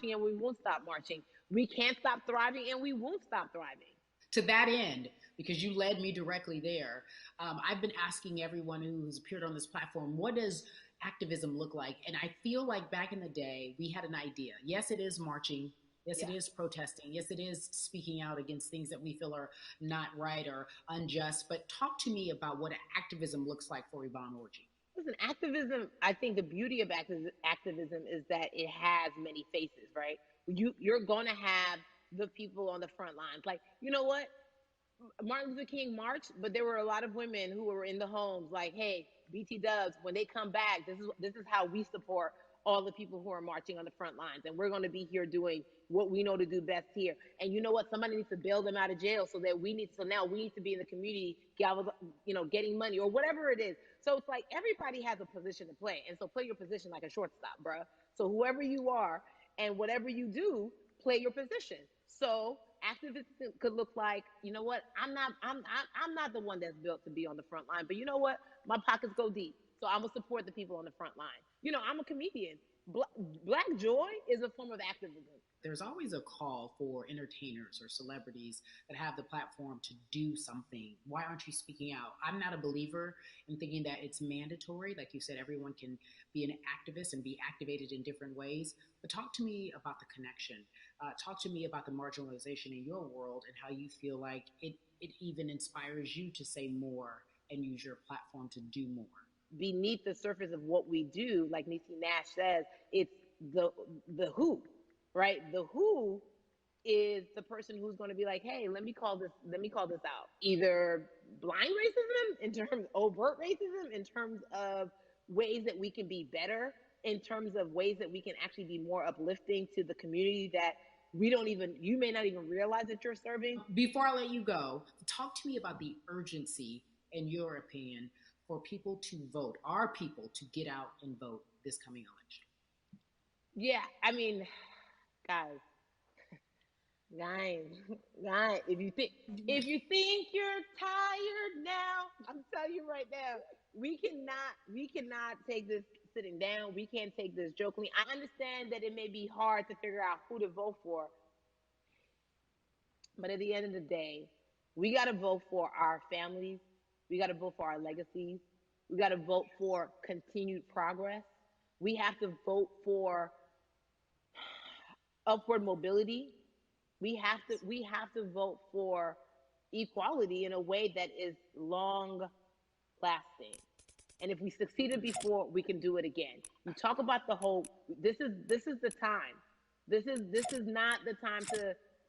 and we won't stop marching. We can't stop thriving and we won't stop thriving. To that end, because you led me directly there, I've been asking everyone who's appeared on this platform, what does activism look like? And I feel like back in the day, we had an idea. Yes, it is marching. Yes, it Yeah. is protesting. Yes, it is speaking out against things that we feel are not right or unjust. But talk to me about what activism looks like for Yvonne Orji. Listen, activism, I think the beauty of activism is that it has many faces, right? You're going to have the people on the front lines. Like, you know what? Martin Luther King marched, but there were a lot of women who were in the homes like, hey, BT Dubs, when they come back, this is how we support all the people who are marching on the front lines. And we're going to be here doing what we know to do best here. And you know what? Somebody needs to bail them out of jail so now we need to be in the community, getting money or whatever it is. So it's like everybody has a position to play. And so play your position like a shortstop, bruh. So whoever you are and whatever you do, play your position. So activism could look like, you know what? I'm not the one that's built to be on the front line, but you know what? My pockets go deep, so I'm gonna support the people on the front line. I'm a comedian. Black joy is a form of activism. There's always a call for entertainers or celebrities that have the platform to do something. Why aren't you speaking out? I'm not a believer in thinking that it's mandatory. Like you said, everyone can be an activist and be activated in different ways. But talk to me about the connection. Talk to me about the marginalization in your world and how you feel like it even inspires you to say more and use your platform to do more. Beneath the surface of what we do, like Niecy Nash says, it's the who, right? The who is the person who's going to be like, hey, let me call this out. Either blind racism in terms of overt racism, in terms of ways that we can be better, in terms of ways that we can actually be more uplifting to the community that you may not even realize that you're serving. Before I let you go, talk to me about the urgency, in your opinion, for people to vote, our people to get out and vote this coming election. Yeah, I mean, guys, guys, guys, if you think you're tired now, I'm telling you right now, we cannot take this sitting down. We can't take this jokingly. I understand that it may be hard to figure out who to vote for, but at the end of the day, we got to vote for our families. We got to vote for our legacies. We got to vote for continued progress. We have to vote for upward mobility. We have to vote for equality in a way that is long lasting. And if we succeeded before, we can do it again. You talk about the whole. This is the time. This is not the time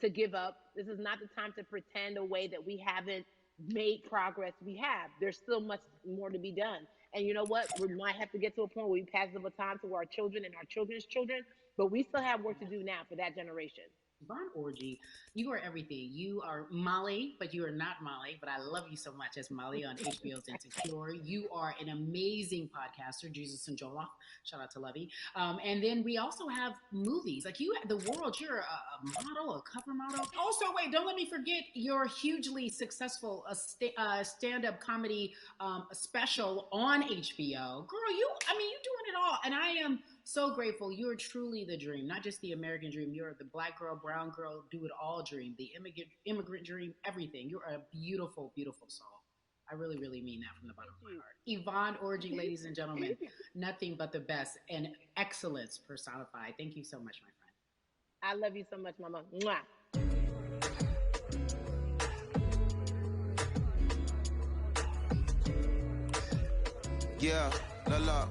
to give up. This is not the time to pretend a way that we haven't made progress. We have. There's still much more to be done. And you know what? We might have to get to a point where we pass the baton to our children and our children's children, but we still have work to do now for that generation. Von Orgy, you are everything. You are Molly, but you are not Molly. But I love you so much as Molly on HBO's Insecure. You are an amazing podcaster, Jesus and Joloff. Shout out to Lovey. And then we also have movies. Like you, the world. You're a model, a cover model. Also, wait, don't let me forget your hugely successful stand-up comedy special on HBO. Girl, you're doing it all, and I am so grateful. You're truly the dream, not just the American dream. You're the black girl, brown girl, do it all dream, the immigrant dream, everything. You're a beautiful, beautiful soul. I really, really mean that from the bottom of my heart. Yvonne Orji, ladies and gentlemen, nothing but the best and excellence personified. Thank you so much, my friend. I love you so much, Mama. Mwah. Yeah, la la.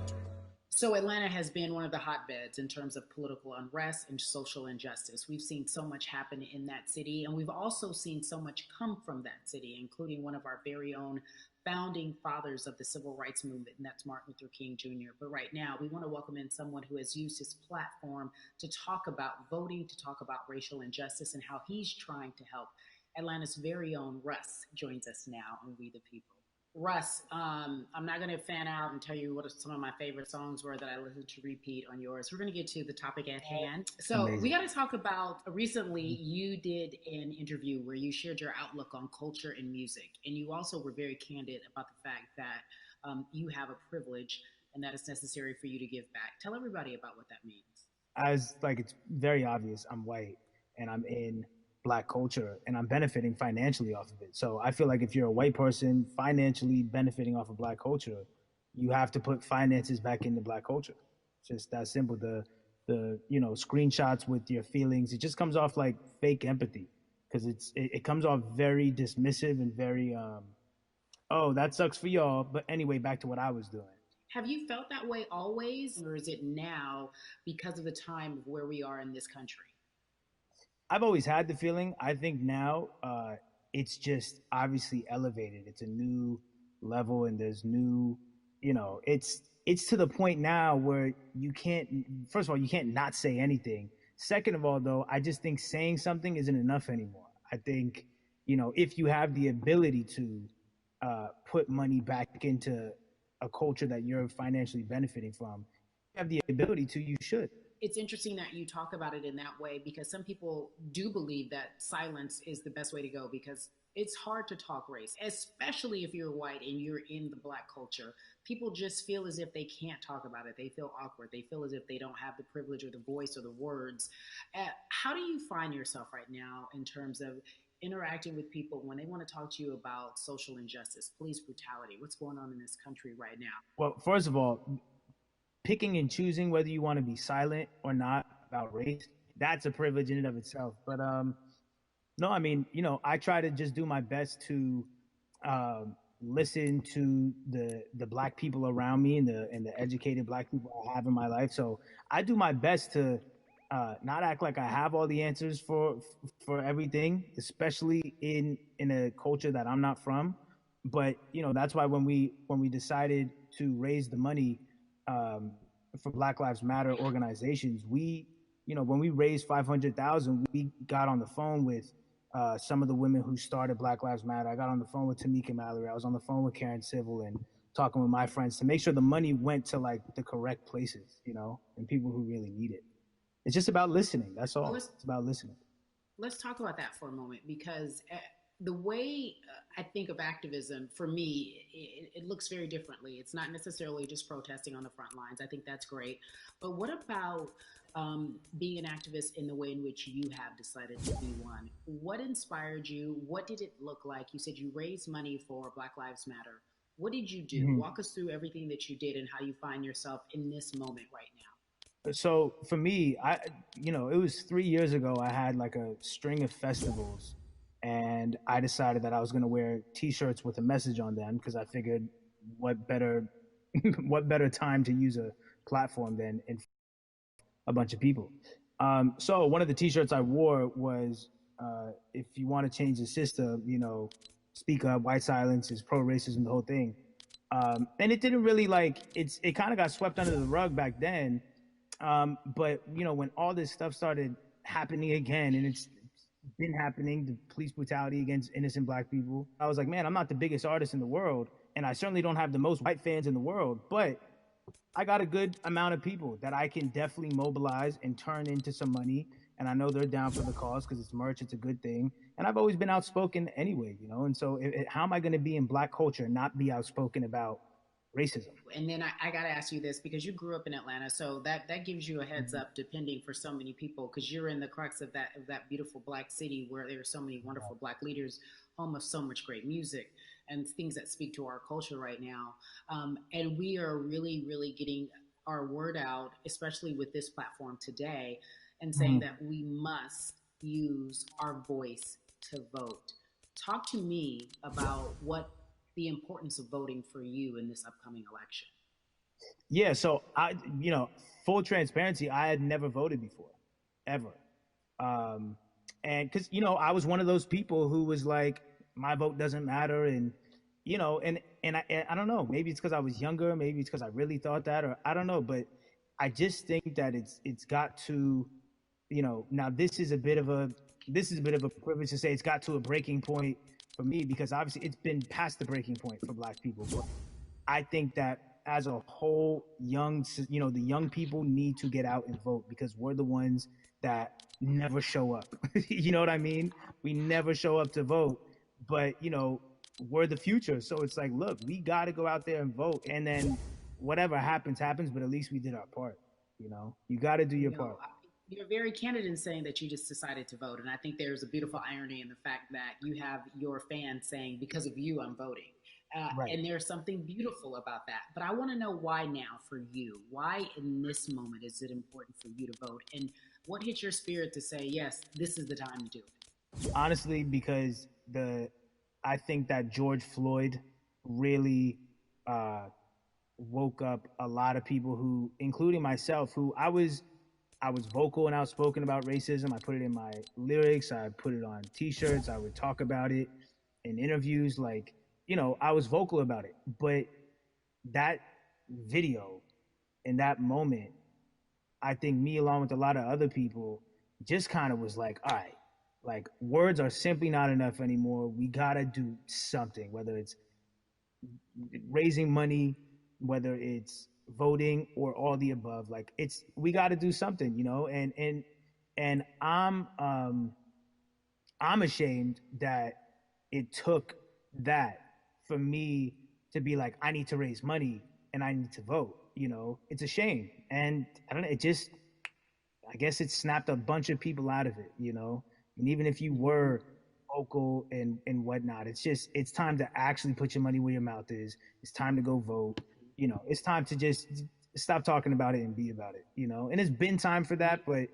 So, Atlanta has been one of the hotbeds in terms of political unrest and social injustice. We've seen so much happen in that city, and we've also seen so much come from that city, including one of our very own founding fathers of the civil rights movement, and that's Martin Luther King Jr. But right now, we want to welcome in someone who has used his platform to talk about voting, to talk about racial injustice, and how he's trying to help. Atlanta's very own Russ joins us now on We the People. Russ, I'm not going to fan out and tell you what some of my favorite songs were that I listened to repeat on yours. We're going to get to the topic at hand. So amazing. We got to talk about recently you did an interview where you shared your outlook on culture and music. And you also were very candid about the fact that you have a privilege and that it's necessary for you to give back. Tell everybody about what that means. as like it's very obvious, I'm white and I'm in black culture and I'm benefiting financially off of it. So I feel like if you're a white person financially benefiting off of black culture, you have to put finances back into black culture. It's just that simple. The screenshots with your feelings, it just comes off like fake empathy because it comes off very dismissive and very oh, that sucks for y'all, but anyway, back to what I was doing. Have you felt that way always, or is it now because of the time of where we are in this country? I've always had the feeling. I think now it's just obviously elevated. It's a new level, and there's new, it's to the point now where you can't. First of all, you can't not say anything. Second of all, though, I just think saying something isn't enough anymore. I think, if you have the ability to put money back into a culture that you're financially benefiting from, you have the ability to, you should. It's interesting that you talk about it in that way because some people do believe that silence is the best way to go because it's hard to talk race, especially if you're white and you're in the black culture. People just feel as if they can't talk about it. They feel awkward. They feel as if they don't have the privilege or the voice or the words. How do you find yourself right now in terms of interacting with people when they want to talk to you about social injustice, police brutality, what's going on in this country right now? Well, first of all, picking and choosing whether you want to be silent or not about race, that's a privilege in and of itself. But no, I mean, I try to just do my best to listen to the black people around me and the educated black people I have in my life. So I do my best to not act like I have all the answers for everything, especially in a culture that I'm not from. But that's why when we decided to raise the money for Black Lives Matter organizations, when we raised 500,000, we got on the phone with some of the women who started Black Lives Matter. I got on the phone with Tamika Mallory. I was on the phone with Karen Civil and talking with my friends to make sure the money went to like the correct places, and people who really need it. It's just about listening. That's all. It's about listening. Let's talk about that for a moment because the way I think of activism, for me, it looks very differently. It's not necessarily just protesting on the front lines. I think that's great. But what about being an activist in the way in which you have decided to be one? What inspired you? What did it look like? You said you raised money for Black Lives Matter. What did you do? Mm-hmm. Walk us through everything that you did and how you find yourself in this moment right now. So for me, it was 3 years ago. I had like a string of festivals, and I decided that I was going to wear T-shirts with a message on them because I figured, what better time to use a platform than in a bunch of people. So one of the T-shirts I wore was, "If you want to change the system, speak up. White silence is pro-racism." The whole thing, and it didn't really it kind of got swept under the rug back then. But when all this stuff started happening again, and it's been happening, the police brutality against innocent black people, I was like, man, I'm not the biggest artist in the world, and I certainly don't have the most white fans in the world, but I got a good amount of people that I can definitely mobilize and turn into some money, and I know they're down for the cause because it's merch, it's a good thing, and I've always been outspoken anyway, and so how am I going to be in black culture and not be outspoken about racism? And then I got to ask you this because you grew up in Atlanta, so that gives you a heads up, depending for so many people, because you're in the crux of that beautiful black city where there are so many wonderful black leaders, home of so much great music and things that speak to our culture right now. And we are really, really getting our word out, especially with this platform today, and saying that we must use our voice to vote. Talk to me about what the importance of voting for you in this upcoming election. Yeah, so full transparency, I had never voted before, ever. And because, I was one of those people who was like, my vote doesn't matter. And, I don't know, maybe it's because I was younger, maybe it's because I really thought that, or I don't know, but I just think that it's got to, now this is a bit of a privilege to say it's got to a breaking point for me, because obviously it's been past the breaking point for black people. But I think that as a whole, the young people need to get out and vote, because we're the ones that never show up. You know what I mean? We never show up to vote, but we're the future. So it's like, look, we got to go out there and vote, and then whatever happens, but at least we did our part. You know, you got to do your You part. know, you're very candid in saying that you just decided to vote, and I think there's a beautiful irony in the fact that you have your fans saying, "Because of you, I'm voting." Right. And there's something beautiful about that. But I want to know why now for you. Why in this moment is it important for you to vote? And what hit your spirit to say, yes, this is the time to do it? Honestly, because I think that George Floyd really uh, woke up a lot of people who, including myself, who I was vocal and outspoken about racism. I put it in my lyrics. I put it on T-shirts. I would talk about it in interviews. Like, you know, I was vocal about it. But that video in that moment, I think me along with a lot of other people just kind of was like, all right, like words are simply not enough anymore. We gotta do something, whether it's raising money, whether it's voting or all the above. Like we got to do something, you know. And I'm ashamed that it took that for me to be like, I need to raise money and I need to vote. You know, it's a shame, and I don't know. I guess it snapped a bunch of people out of it. You know, and even if you were vocal and whatnot, it's time to actually put your money where your mouth is. It's time to go vote. You know, it's time to just stop talking about it and be about it. You know, and it's been time for that, but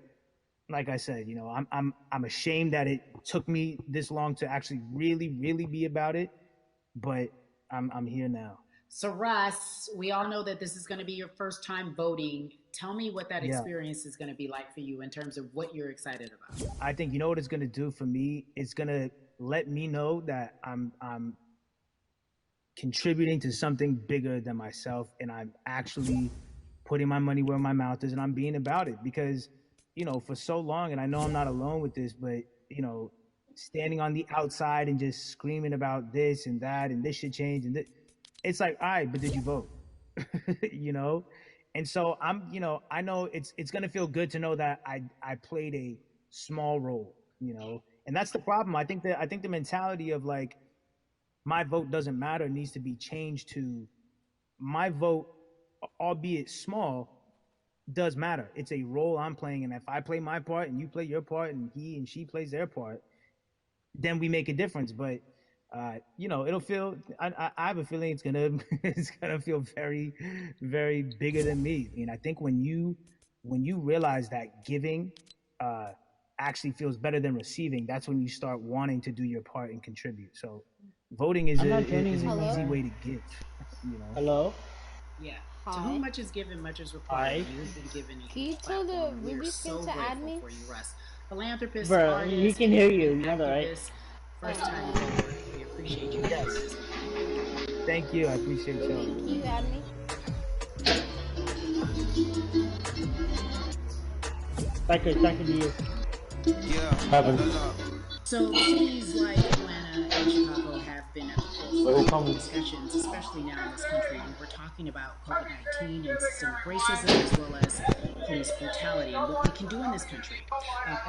like I said, you know, I'm ashamed that it took me this long to actually really be about it, but I'm here now. So Russ, we all know that this is going to be your first time voting. Tell me what that experience is going to be like for you in terms of what you're excited about. I think you know what it's going to do for me. It's going to let me know that I'm contributing to something bigger than myself, and I'm actually putting my money where my mouth is, and I'm being about it. Because, you know, for so long, and I know I'm not alone with this, but, you know, standing on the outside and just screaming about this and that and this should change, and it's like, all right, but did you vote? You know? And so you know, I know it's gonna feel good to know that I played a small role, you know. And that's the problem. I think the mentality of like my vote doesn't matter needs to be changed to my vote, albeit small, does matter. It's a role I'm playing, and if I play my part and you play your part and he and she plays their part, then we make a difference. But you know, it'll feel. I have a feeling it's gonna feel very, very bigger than me. I mean, I think when you realize that giving actually feels better than receiving, that's when you start wanting to do your part and contribute. So, voting is an easy way to give. You know. Hello. Yeah. Hi. To whom much is given, much is required. You've been given a Can you tell the Ruby skin to add me? For you, Russ. Philanthropist, Bro, artist, he can hear you. You know that, right? First time voter. We appreciate you. Yes. Thank you. I appreciate you. Can you add me? Second to you. Yeah. Happened. So cities like Atlanta and Chicago have been at the forefront of discussions, especially now in this country. And we're talking about COVID-19 and systemic racism as well as police brutality and what we can do in this country.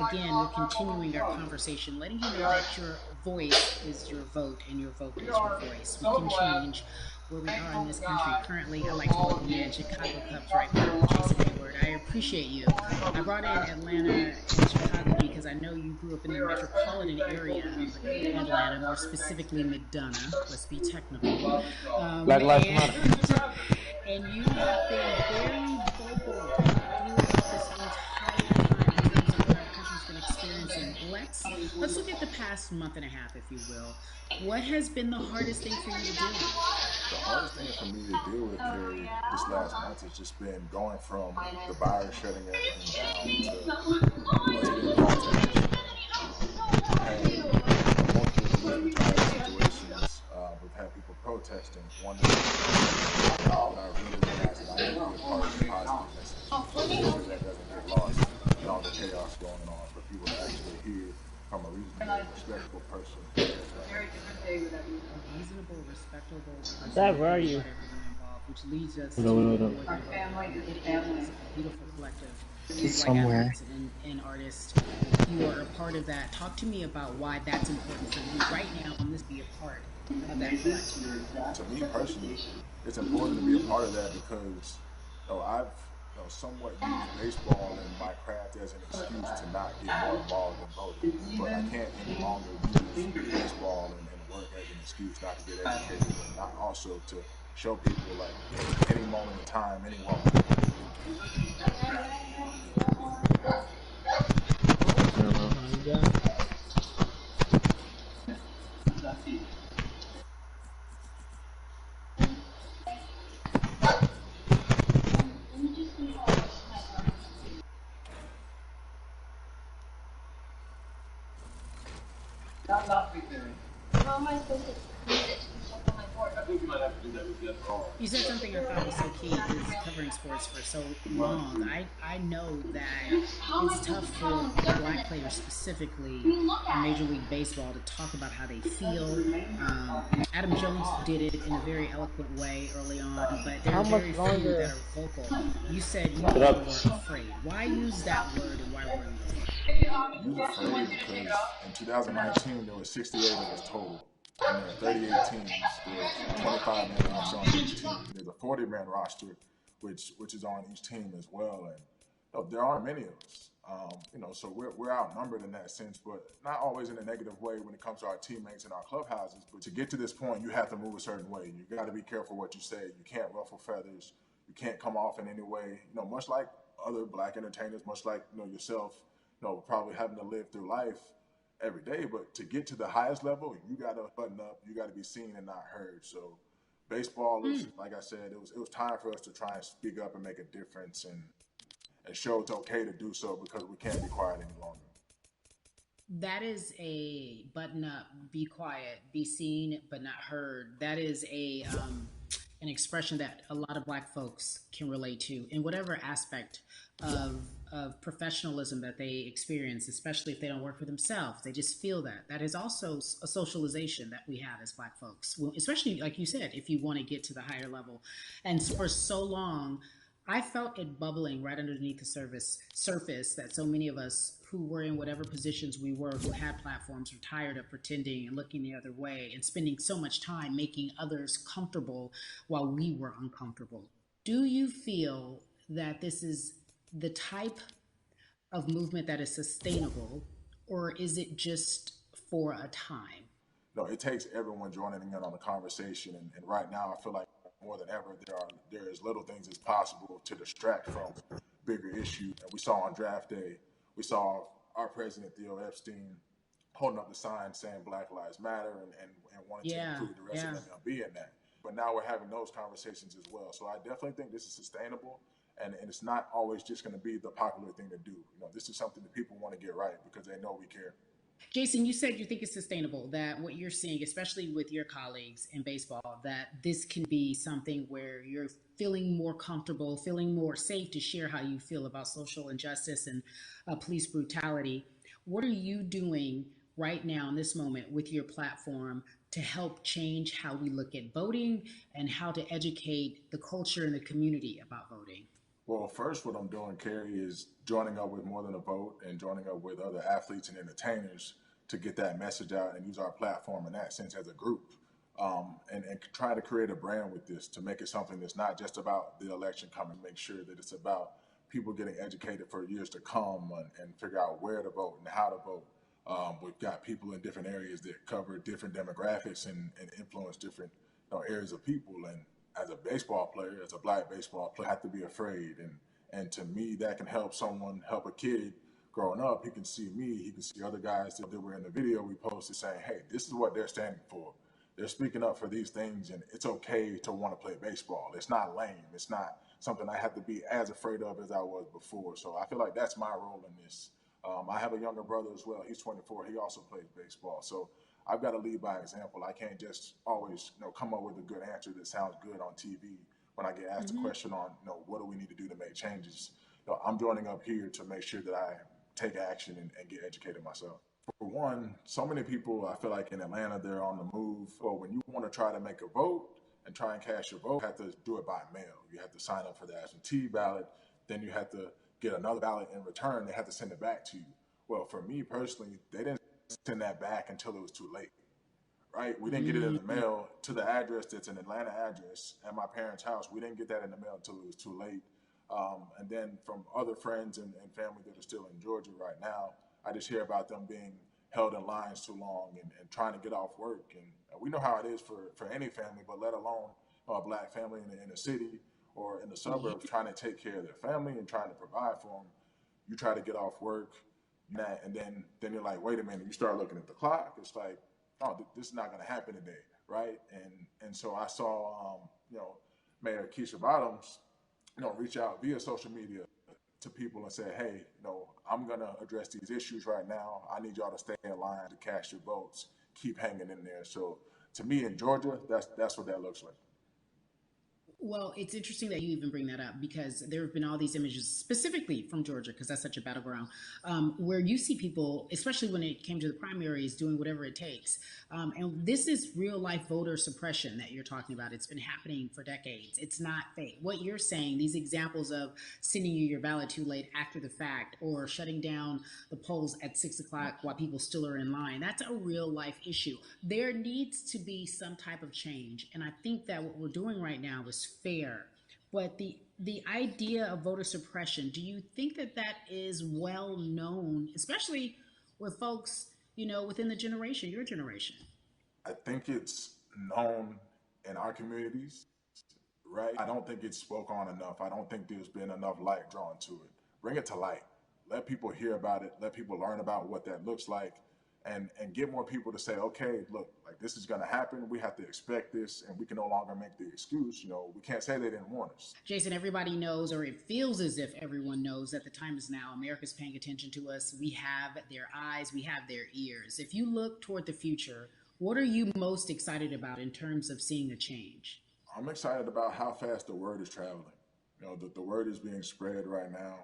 Again, we're continuing our conversation, letting you know that your voice is your vote and your vote is your voice. We can change where we are in this country. Currently, I like to welcome you in Chicago Cubs right now, Jason Hayward. I appreciate you. I brought in Atlanta and Chicago because I know you grew up in the metropolitan area of Atlanta, more specifically McDonough. Let's be technical. Black Lives Matter. And you have been very vocal throughout this entire time in terms of what our country's been experiencing. Let's look at the past month and a half, if you will. What has been the hardest thing for you to do? The hardest thing for me to deal with this last month has just been going from the virus shutting everything down to the protest. Multiple situations. We've had people protesting, wondering what I really realized that I need to be a part of the positive message. That doesn't get lost in all the chaos going on, but people actually hear from a reasonable, respectful person. Reasonable, respectable person. Dad, where are you? Which leads us No. Our family is a beautiful collective. He's somewhere. And artists. You are a part of that. Talk to me about why that's important for you right now and this be a part of that collective. To me personally, it's important to be a part of that because I've somewhat use baseball and my craft as an excuse to not get more involved in voting. But I can't any longer use baseball and work as an excuse not to get educated, and not also to show people like any moment in time, any moment. How am I supposed to use it to check on my board? I think you might have to do that with the other car. You said something I thought was so key, is covering sports for so long. I know that it's tough for black players specifically in Major League Baseball to talk about how they feel. Adam Jones did it in a very eloquent way early on, but there are very few that are vocal. You said you were afraid. Why use that word, and why were you afraid? You were afraid because in 2019 there were 68 of us total. And there are 38 teams. There's 25 man roster on each team. There's a 40-man roster, which is on each team as well. And there aren't many of us. So we're outnumbered in that sense, but not always in a negative way when it comes to our teammates and our clubhouses. But to get to this point, you have to move a certain way. You got to be careful what you say. You can't ruffle feathers. You can't come off in any way. Much like other black entertainers, much like yourself. Probably having to live through life every day, but to get to the highest level, you got to button up, you got to be seen and not heard. So baseball is, like I said, it was time for us to try and speak up and make a difference and show it's okay to do so, because we can't be quiet any longer. That is a button up, be quiet, be seen but not heard. That is an expression that a lot of black folks can relate to in whatever aspect of professionalism that they experience, especially if they don't work for themselves. They just feel that. That is also a socialization that we have as black folks, especially, like you said, if you want to get to the higher level. And for so long, I felt it bubbling right underneath the surface that so many of us who were in whatever positions we were, who had platforms, were tired of pretending and looking the other way and spending so much time making others comfortable while we were uncomfortable. Do you feel that this is the type of movement that is sustainable, or is it just for a time? No, it takes everyone joining in on the conversation, and right now I feel like more than ever there is little things as possible to distract from bigger issues. And we saw on draft day, we saw our president Theo Epstein holding up the sign saying Black Lives Matter and wanting to include the rest of MLB in that. But now we're having those conversations as well. So I definitely think this is sustainable. And it's not always just going to be the popular thing to do. This is something that people want to get right because they know we care. Jason, you said you think it's sustainable, that what you're seeing, especially with your colleagues in baseball, that this can be something where you're feeling more comfortable, feeling more safe to share how you feel about social injustice and police brutality. What are you doing right now in this moment with your platform to help change how we look at voting and how to educate the culture and the community about voting? Well, first, what I'm doing, Carrie, is joining up with More Than a Vote and joining up with other athletes and entertainers to get that message out and use our platform in that sense as a group, and try to create a brand with this to make it something that's not just about the election coming, make sure that it's about people getting educated for years to come and figure out where to vote and how to vote. We've got people in different areas that cover different demographics and influence different areas of people. And as a baseball player, as a black baseball player, I have to be afraid. And to me, that can help a kid growing up. He can see me, he can see other guys that were in the video we posted saying, hey, this is what they're standing for. They're speaking up for these things, and it's okay to want to play baseball. It's not lame. It's not something I have to be as afraid of as I was before. So I feel like that's my role in this. I have a younger brother as well. He's 24. He also plays baseball. So I've got to lead by example. I can't just always, come up with a good answer that sounds good on TV when I get asked a question on, what do we need to do to make changes? I'm joining up here to make sure that I take action and get educated myself. For one, so many people, I feel like in Atlanta, they're on the move. Well, when you want to try to make a vote and try and cast your vote, you have to do it by mail. You have to sign up for the absentee ballot. Then you have to get another ballot in return. They have to send it back to you. Well, for me personally, they didn't send that back until it was too late, right? We didn't get it in the mail to the address that's an Atlanta address at my parents' house. We didn't get that in the mail until it was too late. And then from other friends and family that are still in Georgia right now, I just hear about them being held in lines too long and trying to get off work. And we know how it is for any family, but let alone a Black family in a city or in the suburbs trying to take care of their family and trying to provide for them. You try to get off work, and then you're like, wait a minute. You start looking at the clock. It's like, oh, this is not going to happen today, right? And so I saw, Mayor Keisha Bottoms, reach out via social media to people and say, hey, I'm going to address these issues right now. I need y'all to stay in line to cast your votes. Keep hanging in there. So to me in Georgia, that's what that looks like. Well, it's interesting that you even bring that up because there have been all these images specifically from Georgia, because that's such a battleground, where you see people, especially when it came to the primaries, doing whatever it takes. And this is real life voter suppression that you're talking about. It's been happening for decades. It's not fake. What you're saying, these examples of sending you your ballot too late after the fact or shutting down the polls at 6 o'clock while people still are in line, that's a real life issue. There needs to be some type of change. And I think that what we're doing right now is fair, but the idea of voter suppression, do you think that is well known, especially with folks, within the generation, your generation? I think it's known in our communities, right? I don't think it's spoke on enough. I don't think there's been enough light drawn to it. Bring it to light. Let people hear about it. Let people learn about what that looks like. And get more people to say, okay, look, like this is going to happen. We have to expect this, and we can no longer make the excuse. We can't say they didn't warn us. Jason, everybody knows, or it feels as if everyone knows that the time is now. America's paying attention to us. We have their eyes. We have their ears. If you look toward the future, what are you most excited about in terms of seeing a change? I'm excited about how fast the word is traveling. The word is being spread right now.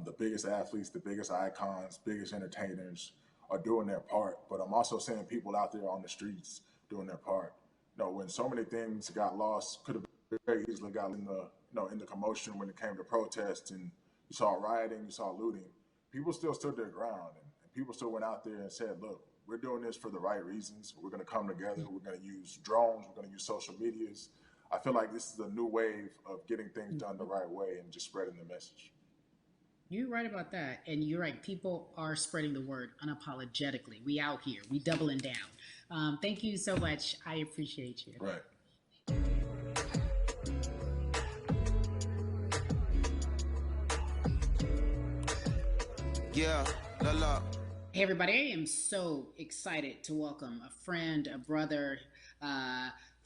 The biggest athletes, the biggest icons, biggest entertainers are doing their part, but I'm also seeing people out there on the streets doing their part. When so many things got lost, could have very easily got in the commotion when it came to protests, and you saw rioting, you saw looting. People still stood their ground, and people still went out there and said, look, we're doing this for the right reasons. We're going to come together. We're going to use drones. We're going to use social medias. I feel like this is a new wave of getting things done the right way and just spreading the message. You're right about that. And you're right. People are spreading the word unapologetically. We out here. We doubling down. Thank you so much. I appreciate you. Right. Yeah, la la. Hey, everybody. I am so excited to welcome a friend, a brother,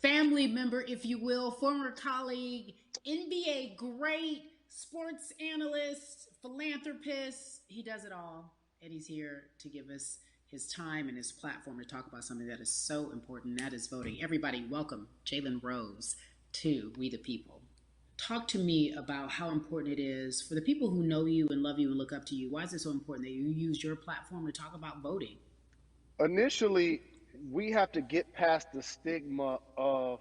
family member, if you will, former colleague, NBA great, sports analyst, philanthropist. He does it all, and he's here to give us his time and his platform to talk about something that is so important, and that is voting. Everybody, welcome Jalen Rose to We the People. Talk to me about how important it is for the people who know you and love you and look up to you. Why is it so important that you use your platform to talk about voting? Initially, we have to get past the stigma of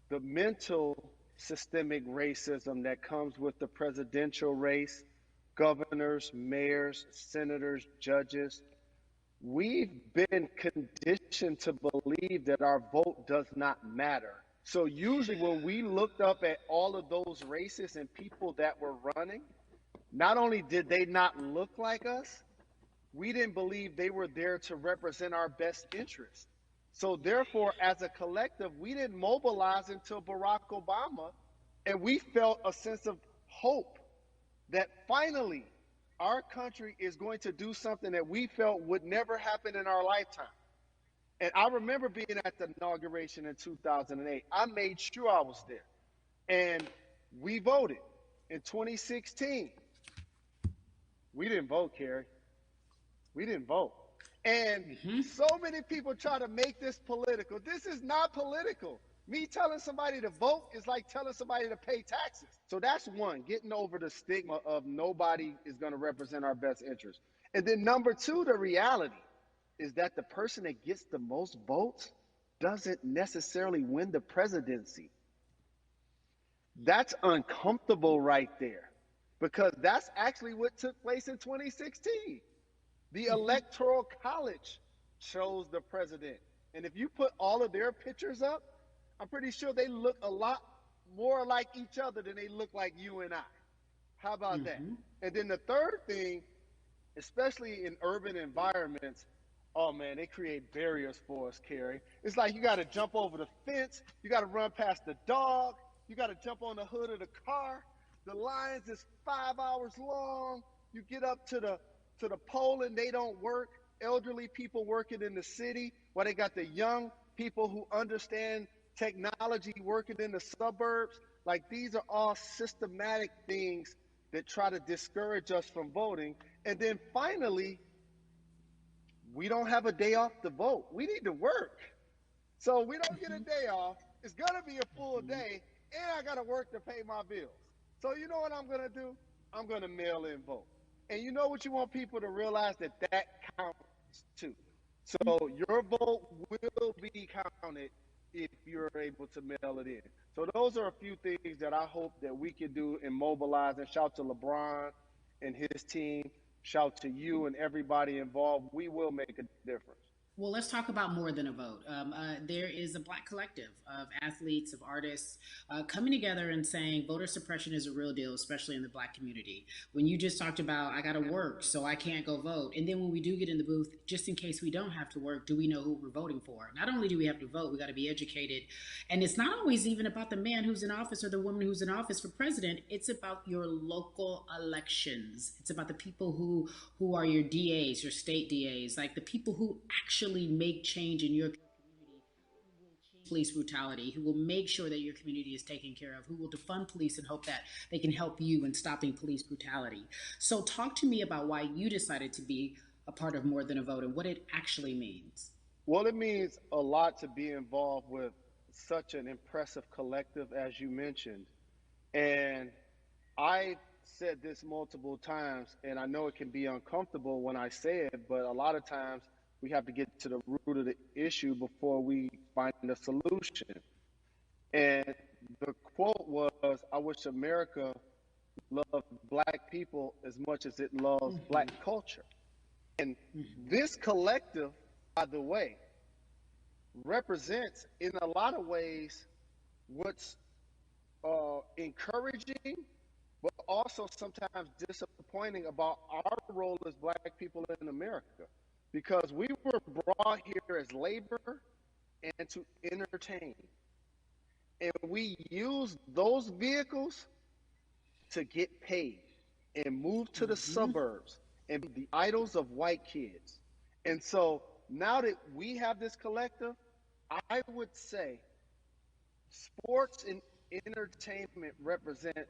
the mental systemic racism that comes with the presidential race, governors, mayors, senators, judges. We've been conditioned to believe that our vote does not matter. So usually when we looked up at all of those races and people that were running, not only did they not look like us, we didn't believe they were there to represent our best interest. So therefore, as a collective, we didn't mobilize until Barack Obama, and we felt a sense of hope that finally our country is going to do something that we felt would never happen in our lifetime. And I remember being at the inauguration in 2008. I made sure I was there. And we voted. In 2016, we didn't vote, Carrie. We didn't vote. And so many people try to make this political. This is not political. Me telling somebody to vote is like telling somebody to pay taxes. So that's one, getting over the stigma of nobody is going to represent our best interest. And then number two, the reality is that the person that gets the most votes doesn't necessarily win the presidency. That's uncomfortable right there, because that's actually what took place in 2016. The Electoral College chose the president. And if you put all of their pictures up, I'm pretty sure they look a lot more like each other than they look like you and I. How about that? And then the third thing, especially in urban environments, oh man, they create barriers for us, Carrie. It's like you got to jump over the fence, you got to run past the dog, you got to jump on the hood of the car. The lines is 5 hours long. You get up to the pole and they don't work. Elderly people working in the city, while they got the young people who understand technology working in the suburbs. Like, these are all systematic things that try to discourage us from voting. And then finally, we don't have a day off to vote. We need to work. So we don't get a day off. It's going to be a full day, and I got to work to pay my bills. So you know what I'm going to do? I'm going to mail in vote. And you know what you want people to realize? That counts too. So your vote will be counted if you're able to mail it in. So those are a few things that I hope that we can do and mobilize. And shout to LeBron and his team. Shout to you and everybody involved. We will make a difference. Well, let's talk about more than a vote. There is a Black collective of athletes, of artists coming together and saying voter suppression is a real deal, especially in the Black community. When you just talked about, I got to work, so I can't go vote. And then when we do get in the booth, just in case we don't have to work, do we know who we're voting for? Not only do we have to vote, we got to be educated. And it's not always even about the man who's in office or the woman who's in office for president. It's about your local elections. It's about the people who are your DAs, your state DAs, like the people who actually make change in your community, who will change police brutality, who will make sure that your community is taken care of, who will defund police and hope that they can help you in stopping police brutality. So talk to me about why you decided to be a part of More Than a Vote and what it actually means. Well, it means a lot to be involved with such an impressive collective, as you mentioned. And I said this multiple times, and I know it can be uncomfortable when I say it, but a lot of times we have to get to the root of the issue before we find a solution. And the quote was, I wish America loved Black people as much as it loves Black culture. And this collective, by the way, represents in a lot of ways what's encouraging, but also sometimes disappointing about our role as Black people in America. Because we were brought here as labor and to entertain. And we use those vehicles to get paid and move to the suburbs and be the idols of white kids. And so now that we have this collective, I would say sports and entertainment represent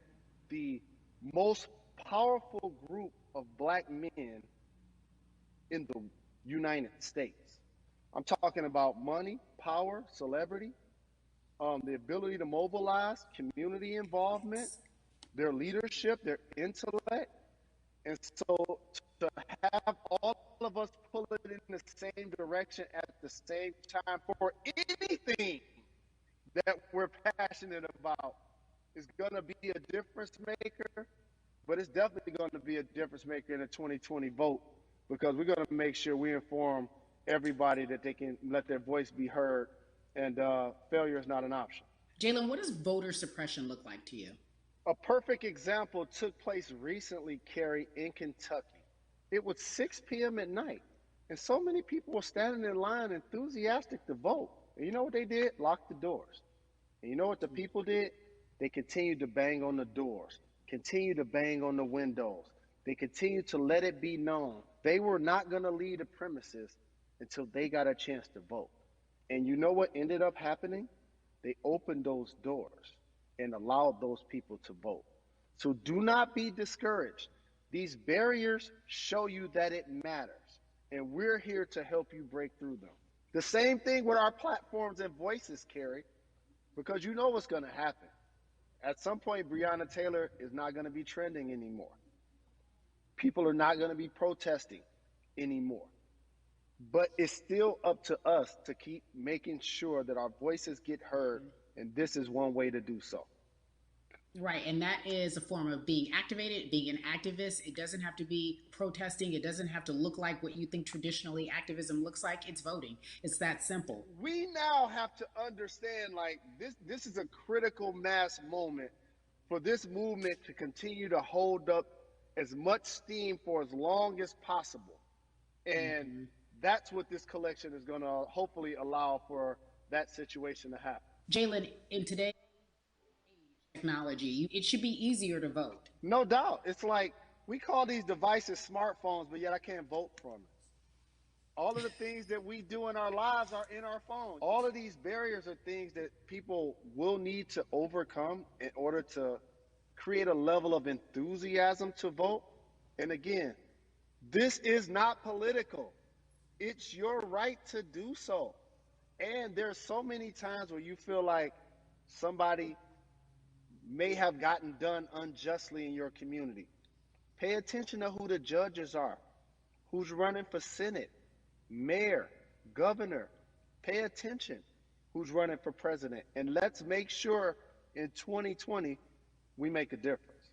the most powerful group of Black men in the United States. I'm talking about money, power, celebrity, the ability to mobilize, community involvement, their leadership, their intellect. And so to have all of us pull it in the same direction at the same time for anything that we're passionate about is going to be a difference maker, but it's definitely going to be a difference maker in the 2020 vote. Because we're going to make sure we inform everybody that they can let their voice be heard, and failure is not an option. Jalen, what does voter suppression look like to you? A perfect example took place recently, Carrie, in Kentucky. It was 6 p.m. at night, and so many people were standing in line enthusiastic to vote. And you know what they did? Locked the doors. And you know what the people did? They continued to bang on the doors, continued to bang on the windows. They continued to let it be known they were not going to leave the premises until they got a chance to vote. And you know what ended up happening? They opened those doors and allowed those people to vote. So do not be discouraged. These barriers show you that it matters, and we're here to help you break through them. The same thing with our platforms and voices, Carrie, because you know what's going to happen. At some point, Breonna Taylor is not going to be trending anymore. People are not going to be protesting anymore. But it's still up to us to keep making sure that our voices get heard, and this is one way to do so. Right, and that is a form of being activated, being an activist. It doesn't have to be protesting. It doesn't have to look like what you think traditionally activism looks like. It's voting. It's that simple. We now have to understand, like, this is a critical mass moment for this movement to continue to hold up as much steam for as long as possible. And that's what this collection is going to hopefully allow for that situation to happen. Jalen, in today's technology, it should be easier to vote. No doubt. It's like we call these devices smartphones, but yet I can't vote from it. All of the things that we do in our lives are in our phones. All of these barriers are things that people will need to overcome in order to create a level of enthusiasm to vote. And again, this is not political. It's your right to do so. And there's so many times where you feel like somebody may have gotten done unjustly in your community. Pay attention to who the judges are, who's running for Senate, mayor, governor. Pay attention who's running for president. And let's make sure in 2020 we make a difference.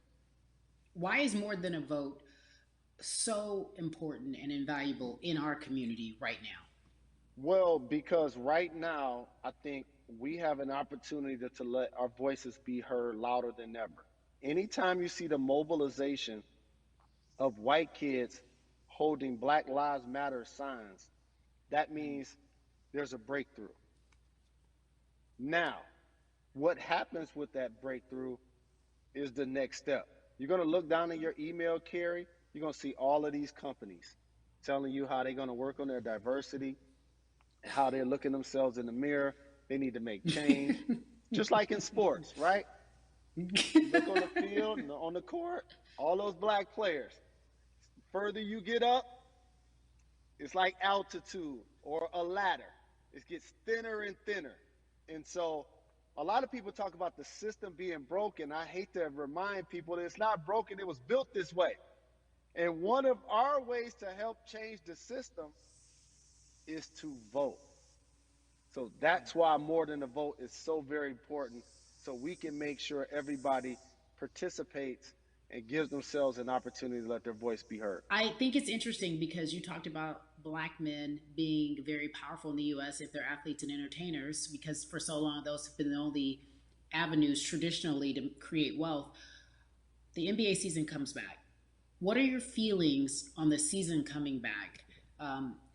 Why is More Than a Vote so important and invaluable in our community right now? Well, because right now, I think we have an opportunity to let our voices be heard louder than ever. Anytime you see the mobilization of white kids holding Black Lives Matter signs, that means there's a breakthrough. Now, what happens with that breakthrough is the next step. You're going to look down in your email, Carrie, you're going to see all of these companies telling you how they're going to work on their diversity, how they're looking themselves in the mirror. They need to make change, just like in sports, right? Look on the field and on the court, all those black players. Further you get up, it's like altitude or a ladder. It gets thinner and thinner. And so a lot of people talk about the system being broken. I hate to remind people that it's not broken. It was built this way. And one of our ways to help change the system is to vote. So that's why More Than a Vote is so very important, so we can make sure everybody participates and gives themselves an opportunity to let their voice be heard. I think it's interesting because you talked about Black men being very powerful in the U.S. if they're athletes and entertainers, because for so long those have been the only avenues traditionally to create wealth. The NBA season comes back. What are your feelings on the season coming back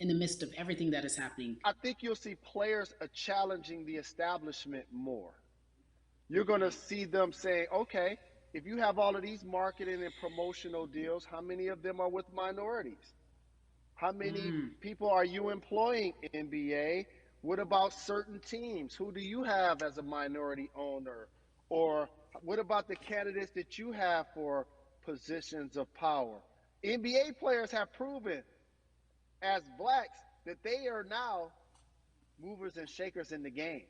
in the midst of everything that is happening? I think you'll see players challenging the establishment more. You're going to see them saying, okay, if you have all of these marketing and promotional deals, how many of them are with minorities? How many people are you employing in NBA? What about certain teams? Who do you have as a minority owner? Or what about the candidates that you have for positions of power? NBA players have proven as blacks that they are now movers and shakers in the game.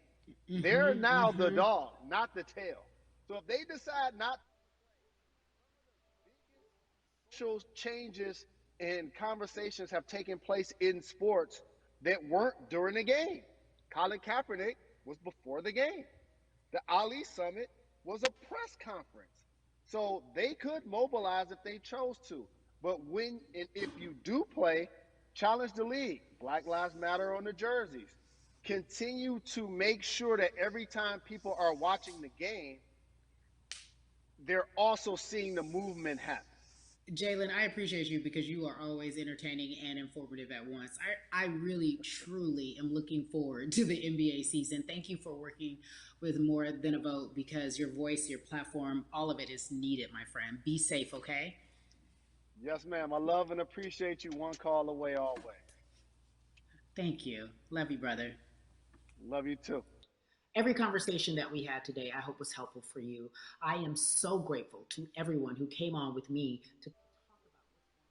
They're now the dog, not the tail. So if they decide not to, changes and conversations have taken place in sports that weren't during the game. Colin Kaepernick was before the game. The Ali Summit was a press conference. So they could mobilize if they chose to. But when and if you do play, challenge the league. Black Lives Matter on the jerseys. Continue to make sure that every time people are watching the game, they're also seeing the movement happen. Jalen, I appreciate you because you are always entertaining and informative at once. I really, truly am looking forward to the NBA season. Thank you for working with More Than a Vote because your voice, your platform, all of it is needed, my friend. Be safe, okay? Yes, ma'am. I love and appreciate you. One call away always. Thank you. Love you, brother. Love you too. Every conversation that we had today, I hope was helpful for you. I am so grateful to everyone who came on with me to talk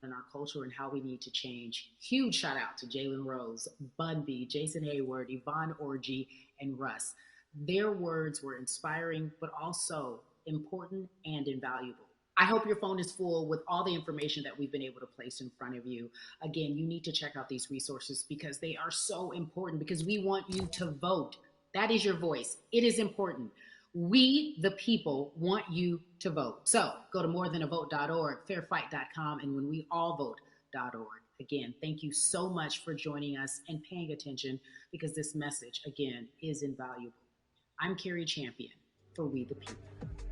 about our culture and how we need to change. Huge shout out to Jalen Rose, Bun B, Jason Hayward, Yvonne Orji, and Russ. Their words were inspiring, but also important and invaluable. I hope your phone is full with all the information that we've been able to place in front of you. Again, you need to check out these resources because they are so important because we want you to vote. That is your voice. It is important. We, the people, want you to vote. So go to morethanavote.org, fairfight.com, and whenweallvote.org. Again, thank you so much for joining us and paying attention because this message, again, is invaluable. I'm Carrie Champion for We the People.